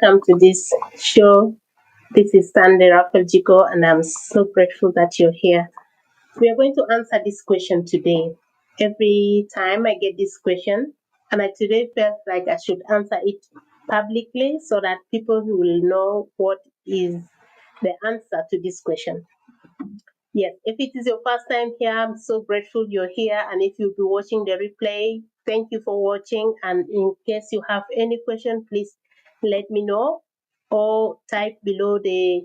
Welcome to this show. This is Sunday Rafajigo, and I'm so grateful that you're here. We are going to answer this question today. Every time I get this question, and I today felt like I should answer it publicly so that people will know what is the answer to this question. Yes, if it is your first time here, I'm so grateful you're here. And if you'll be watching the replay, thank you for watching. And in case you have any question, please let me know or type below the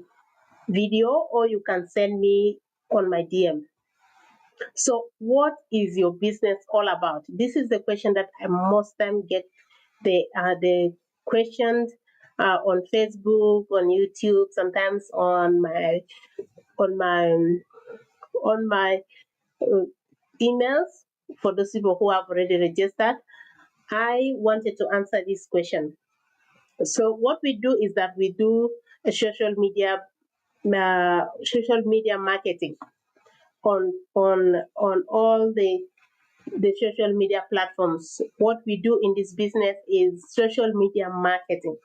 video, or you can send me on my DM. So, what is your business all about? This is the question that I most time get the questions on Facebook, on YouTube, sometimes on my on my uh, emails for those people who have already registered. I wanted to answer this question. So what we do is that we do a social media marketing on all the social media platforms. What we do in this business is social media marketing.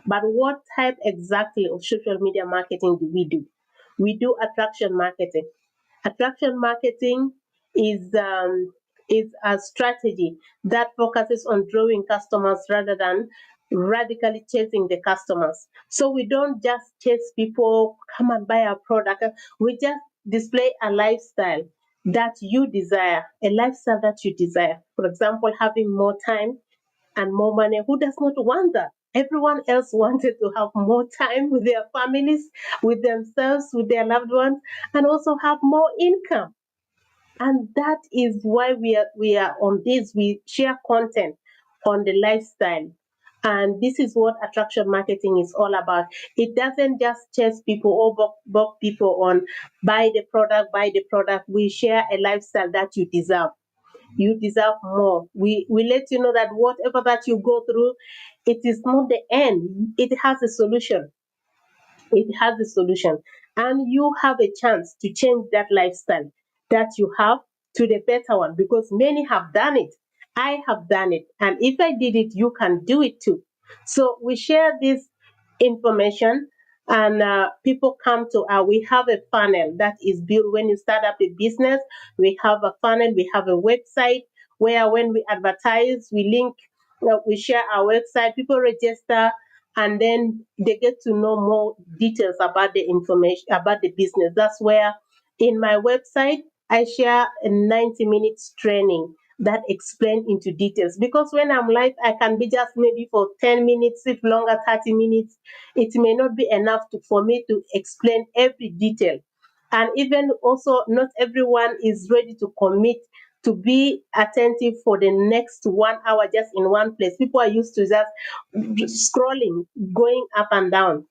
But what type exactly of social media marketing do we do? We do attraction marketing. Attraction marketing is um, is a strategy that focuses on drawing customers rather than radically chasing the customers. So we don't just chase people come and buy our product. We just display a lifestyle that you desire, a lifestyle that you desire. For example, having more time and more money. Who does not want that? Everyone else wanted to have more time with their families, with themselves, with their loved ones, and also have more income. And that is why we are on this. We share content on the lifestyle. And this is what attraction marketing is all about. It doesn't just chase people or book people on buy the product, buy the product. We share a lifestyle that you deserve. You deserve more. We let you know that whatever that you go through, it is not the end. It has a solution. It has a solution. And you have a chance to change that lifestyle that you have to the better one, because many have done it. I have done it. And if I did it, you can do it too. So we share this information, and people come to we have a funnel that is built when you start up a business. We have a funnel, we have a website where when we advertise, we link, we share our website, people register, and then they get to know more details about the information about the business. That's where in my website I share a 90 minutes training that explain into details, because when I'm live I can be just maybe for 10 minutes, if longer 30 minutes. It may not be enough for me to explain every detail. And even also, not everyone is ready to commit to be attentive for the next 1 hour just in one place. People are used to just scrolling, going up and down.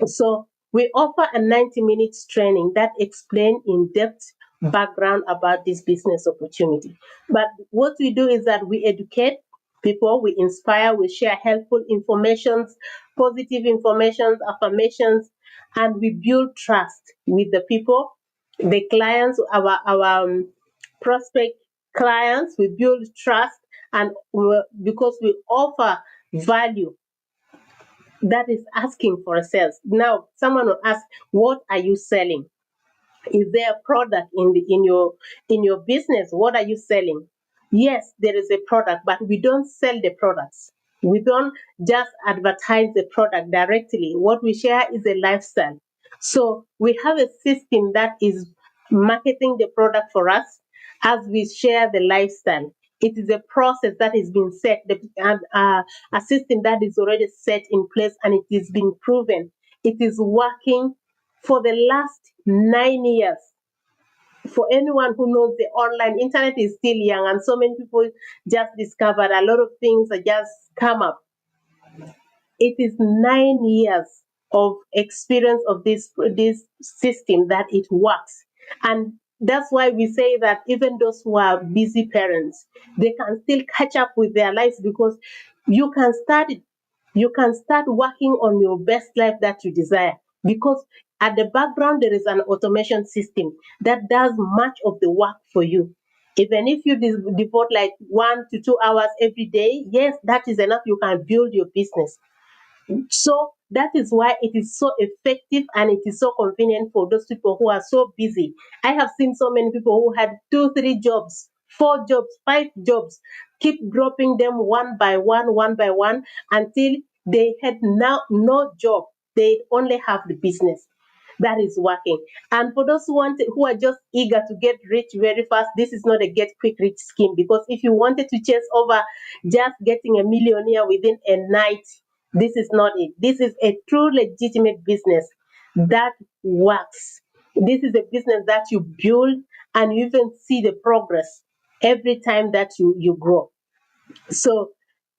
So we offer a 90 minutes training that explain in depth background about this business opportunity. But what we do is that we educate people, we inspire, we share helpful informations, positive informations, affirmations, and we build trust with the people, the clients, our prospect clients. We build trust, and because we offer value that is asking for a sales. Now, someone will ask, "What are you selling? Is there a product in your business? What are you selling?" Yes, there is a product, but we don't sell the products. We don't just advertise the product directly. What we share is a lifestyle. So we have a system that is marketing the product for us as we share the lifestyle. It is a process that is being set, and a system that is already set in place, and it is being proven. It is working for the last 9 years. For anyone who knows, the online internet is still young, and so many people just discovered a lot of things that just come up. It is 9 years of experience of this system that it works. And that's why we say that even those who are busy parents, they can still catch up with their lives, because you can start working on your best life that you desire, because at the background there is an automation system that does much of the work for you. Even if you devote like 1 to 2 hours every day, yes, that is enough. You can build your business. So that is why it is so effective and it is so convenient for those people who are so busy. I have seen so many people who had 2, 3 jobs, 4 jobs, 5 jobs, keep dropping them one by one, until they had now no job. They only have the business that is working. And for those who are just eager to get rich very fast, this is not a get quick rich scheme, because if you wanted to chase over just getting a millionaire within a night, this is not it. This is a true legitimate business that works. This is a business that you build and you even see the progress every time that you grow. So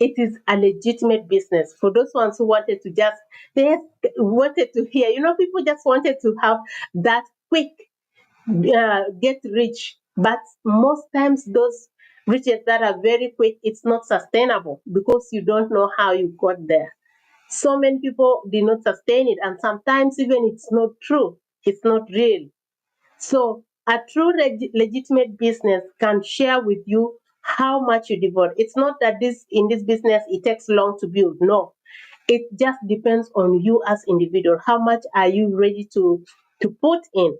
it is a legitimate business for those ones who wanted to just, they wanted to hear, people just wanted to have that quick get rich. But most times those riches that are very quick, it's not sustainable because you don't know how you got there. So many people did not sustain it, and sometimes even it's not true, it's not real. So a true legitimate business can share with you how much you devote. It's not that this in this business it takes long to build. No, it just depends on you as individual. How much are you ready to put in,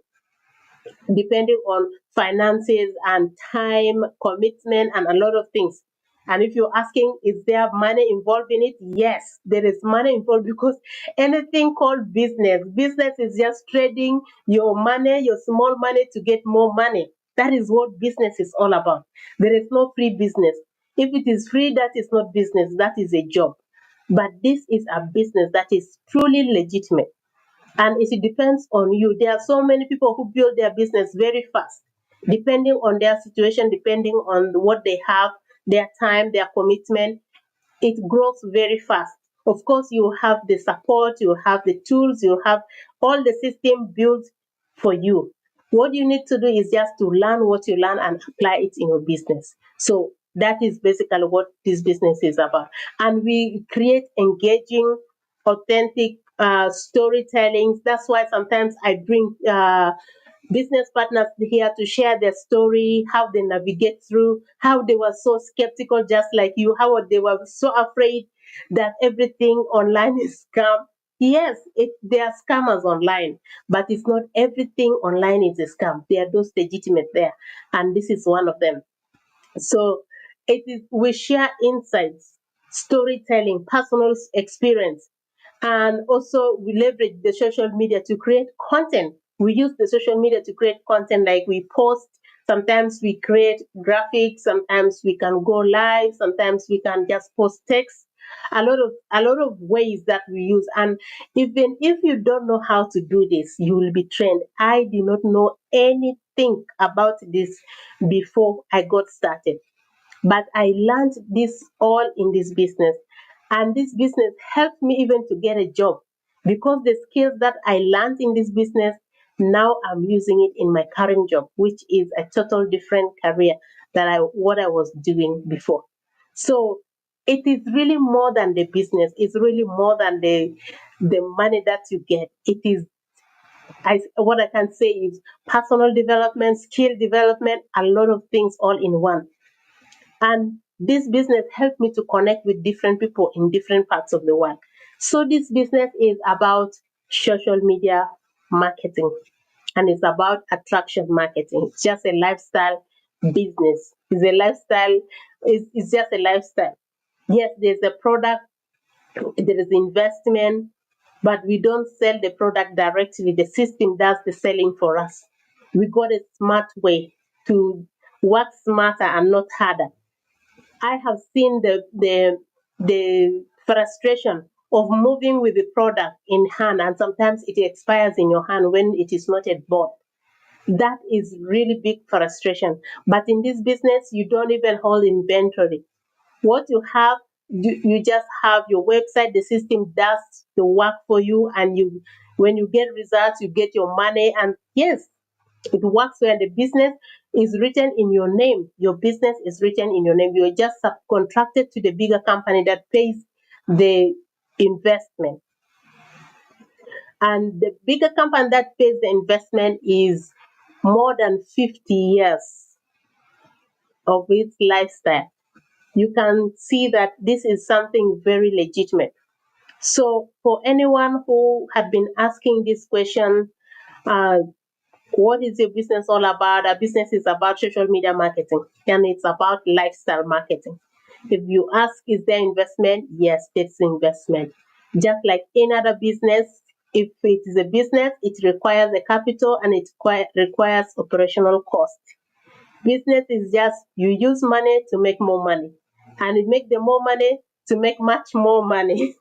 depending on finances and time, commitment, and a lot of things. And if you're asking, is there money involved in it? Yes, there is money involved, because anything called business is just trading your money, your small money, to get more money. That is what business is all about. There is no free business. If it is free, that is not business, that is a job. But this is a business that is truly legitimate, and it depends on you. There are so many people who build their business very fast, depending on their situation, depending on what they have, their time, their commitment. It grows very fast. Of course, you have the support, you have the tools, you have all the system built for you. What you need to do is just to learn what you learn and apply it in your business. So that is basically what this business is about. And we create engaging, authentic storytelling. That's why sometimes I bring business partners here to share their story, how they navigate through, how they were so skeptical, just like you, how they were so afraid that everything online is scam. Yes, there are scammers online, but it's not everything online is a scam. There are those legitimate there, and this is one of them. So we share insights, storytelling, personal experience, and also we leverage the social media to create content. We use the social media to create content, like we post. Sometimes we create graphics. Sometimes we can go live. Sometimes we can just post text. A lot of ways that we use. And even if you don't know how to do this, you will be trained. I did not know anything about this before I got started, but I learned this all in this business. And this business helped me even to get a job, because the skills that I learned in this business, now I'm using it in my current job, which is a total different career than what I was doing before. So it is really more than the business. It's really more than the money that you get. It is, what I can say is personal development, skill development, a lot of things all in one. And this business helped me to connect with different people in different parts of the world. So this business is about social media marketing, and it's about attraction marketing. It's just a lifestyle business. It's a lifestyle, it's just a lifestyle. Yes, there's a product, there is investment, but we don't sell the product directly. The system does the selling for us. We got a smart way to work smarter and not harder. I have seen the frustration of moving with the product in hand, and sometimes it expires in your hand when it is not yet bought. That is really big frustration. But in this business, you don't even hold inventory. What you have, you just have your website. The system does the work for you, and when you get results, you get your money. And yes, it works when the business is written in your name. Your business is written in your name. You're just subcontracted to the bigger company that pays the investment. And the bigger company that pays the investment is more than 50 years of its lifestyle. You can see that this is something very legitimate. So for anyone who had been asking this question, uh, what is your business all about? Our business is about social media marketing, and it's about lifestyle marketing. If you ask, is there investment? Yes, there's investment. Just like any other business, if it is a business, it requires a capital and it requires operational cost. Business is just you use money to make more money, and you make the more money to make much more money.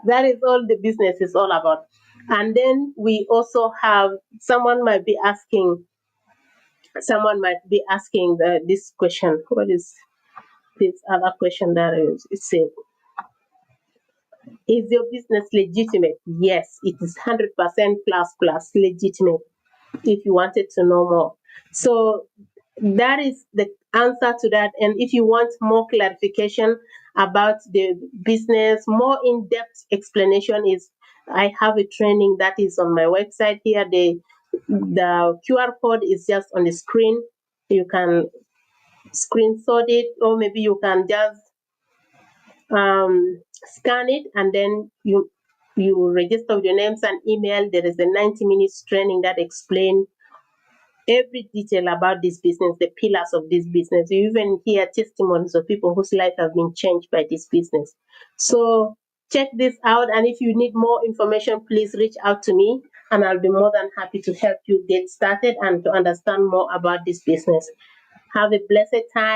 That is all the business is all about. And then we also have someone might be asking this question. What is this other question that is saying? Is your business legitimate? Yes, it is 100% plus legitimate if you wanted to know more. So that is the answer to that. And if you want more clarification about the business, more in-depth explanation is I have a training that is on my website here. The QR code is just on the screen. You can screenshot it, or maybe you can just scan it, and then you register with your names and email. There is a 90 minutes training that explains every detail about this business, the pillars of this business. You even hear testimonies of people whose life have been changed by this business. So check this out, and if you need more information, please reach out to me, and I'll be more than happy to help you get started and to understand more about this business. Have a blessed time.